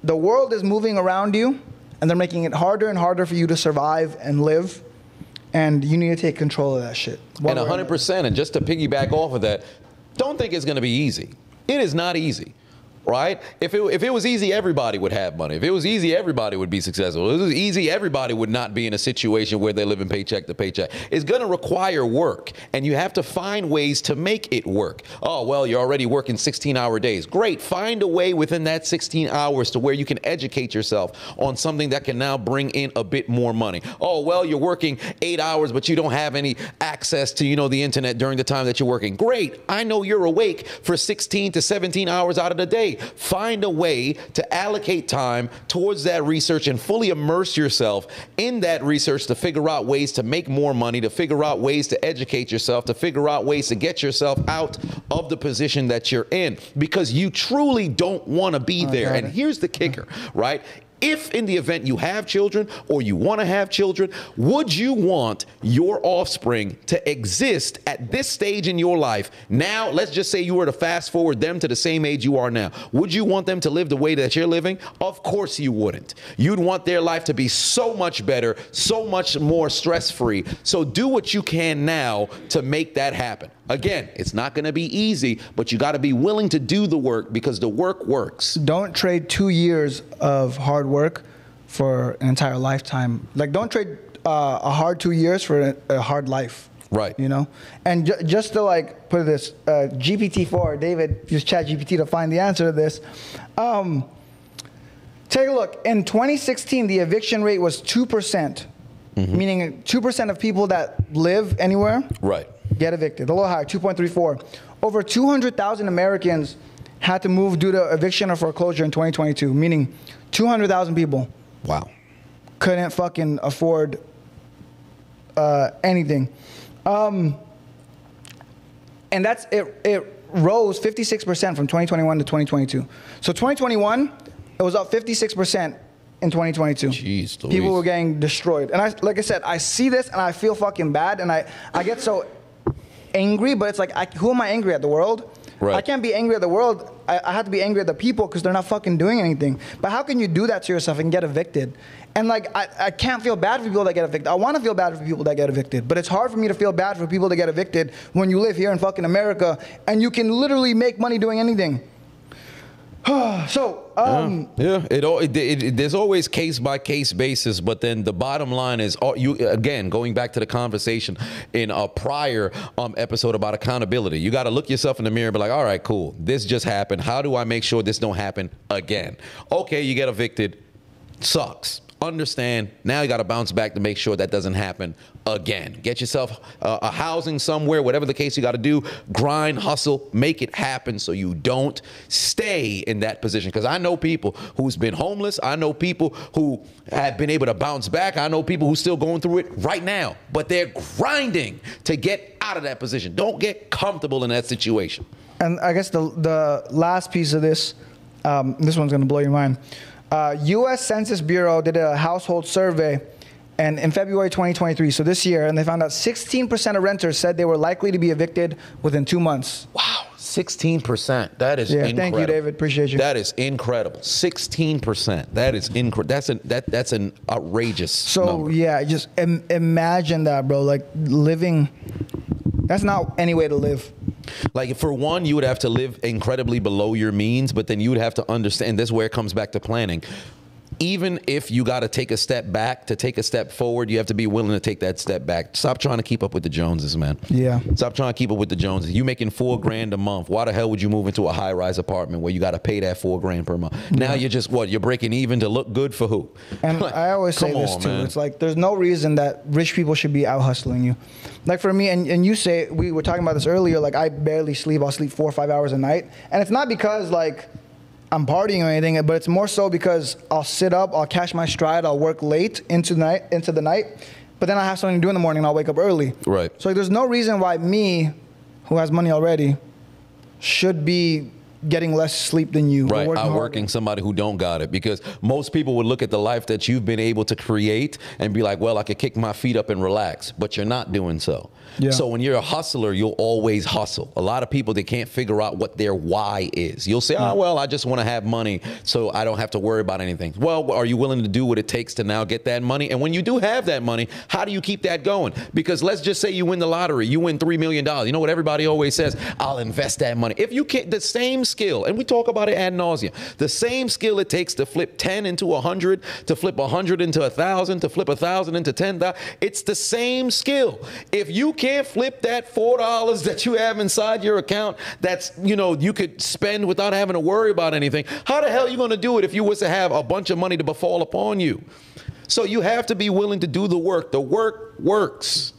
the world is moving around you, and they're making it harder and harder for you to survive and live. And you need to take control of that shit. And 100%. And just to piggyback off of that, don't think it's going to be easy. It is not easy. Right? If it was easy, everybody would have money. If it was easy, everybody would be successful. If it was easy, everybody would not be in a situation where they're living paycheck to paycheck. It's going to require work, and you have to find ways to make it work. Oh, well, you're already working 16-hour days. Great. Find a way within that 16 hours to where you can educate yourself on something that can now bring in a bit more money. Oh, well, you're working 8 hours, but you don't have any access to, the internet during the time that you're working. Great. I know you're awake for 16 to 17 hours out of the day. Find a way to allocate time towards that research and fully immerse yourself in that research to figure out ways to make more money, to figure out ways to educate yourself, to figure out ways to get yourself out of the position that you're in, because you truly don't want to be there. And here's the kicker, right? If in the event you have children or you want to have children, would you want your offspring to exist at this stage in your life? Now, let's just say you were to fast forward them to the same age you are now. Would you want them to live the way that you're living? Of course you wouldn't. You'd want their life to be so much better, so much more stress-free. So do what you can now to make that happen. Again, it's not going to be easy, but you got to be willing to do the work because the work works. Don't trade 2 years of hard work for an entire lifetime. Like, don't trade a hard 2 years for a hard life. Right. And just to like put this, GPT-4, David used ChatGPT to find the answer to this. Take a look. In 2016, the eviction rate was 2%, meaning 2% of people that live anywhere get evicted. A little higher, 2.34. Over 200,000 Americans had to move due to eviction or foreclosure in 2022, meaning 200,000 people. Wow. Couldn't fucking afford anything. And that's it rose 56% from 2021 to 2022. So 2021, it was up 56% in 2022. Jeez, Louise. People were getting destroyed. And like I said, I see this and I feel fucking bad, and I get so angry, but it's like, who am I angry at? The world? Right. I can't be angry at the world. I have to be angry at the people because they're not fucking doing anything. But how can you do that to yourself and get evicted? And like, I can't feel bad for people that get evicted. I want to feel bad for people that get evicted. But it's hard for me to feel bad for people that get evicted when you live here in fucking America and you can literally make money doing anything. So, there's always case by case basis, but then the bottom line is, again, going back to the conversation in a prior episode about accountability, you got to look yourself in the mirror and be like, all right, cool, this just happened. How do I make sure this don't happen again? Okay, you get evicted, sucks. Understand, now you got to bounce back to make sure that doesn't happen again. Get yourself a housing somewhere, whatever the case you got to do, grind, hustle, make it happen so you don't stay in that position. Because I know people who's been homeless. I know people who have been able to bounce back. I know people who's still going through it right now, but they're grinding to get out of that position. Don't get comfortable in that situation. And I guess the last piece of this one's going to blow your mind. U.S. Census Bureau did a household survey and in February 2023, so this year, and they found out 16% of renters said they were likely to be evicted within 2 months. Wow, 16%. That is incredible. Thank you, David. Appreciate you. That is incredible. 16%. That is incredible. That's an outrageous number. Yeah, just imagine that, bro. Like living, that's not any way to live. Like, for one, you would have to live incredibly below your means, but then you would have to understand, this is where it comes back to planning. Even if you got to take a step back to take a step forward, you have to be willing to take that step back. Stop trying to keep up with the Joneses, man. Yeah. Stop trying to keep up with the Joneses. You making $4 grand a month. Why the hell would you move into a high-rise apartment where you got to pay that $4 grand per month? Now you're just, you're breaking even to look good for who? And like, I always say this too. Man. It's like, there's no reason that rich people should be out hustling you. Like for me, and you say, we were talking about this earlier, like I barely sleep. I'll sleep 4 or 5 hours a night. And it's not because like, I'm partying or anything, but it's more so because I'll sit up, I'll catch my stride, I'll work late into the night, but then I have something to do in the morning and I'll wake up early. Right. So like, there's no reason why me, who has money already, should be getting less sleep than you. Right, or outworking somebody who don't got it, because most people would look at the life that you've been able to create and be like, well, I could kick my feet up and relax, but you're not doing so. Yeah. So when you're a hustler, you'll always hustle. A lot of people, they can't figure out what their why is. You'll say, oh, well, I just want to have money so I don't have to worry about anything. Well, are you willing to do what it takes to now get that money? And when you do have that money, how do you keep that going? Because let's just say you win the lottery, you win $3 million. You know what everybody always says? I'll invest that money. If you can't, the same skill, and we talk about it ad nauseum, the same skill it takes to flip 10 into 100, to flip 100 into 1,000, to flip 1,000 into 10,000, it's the same skill. If you can't flip that $4 that you have inside your account that's, you know, you could spend without having to worry about anything, how the hell are you going to do it if you was to have a bunch of money to befall upon you? So you have to be willing to do the work. The work works.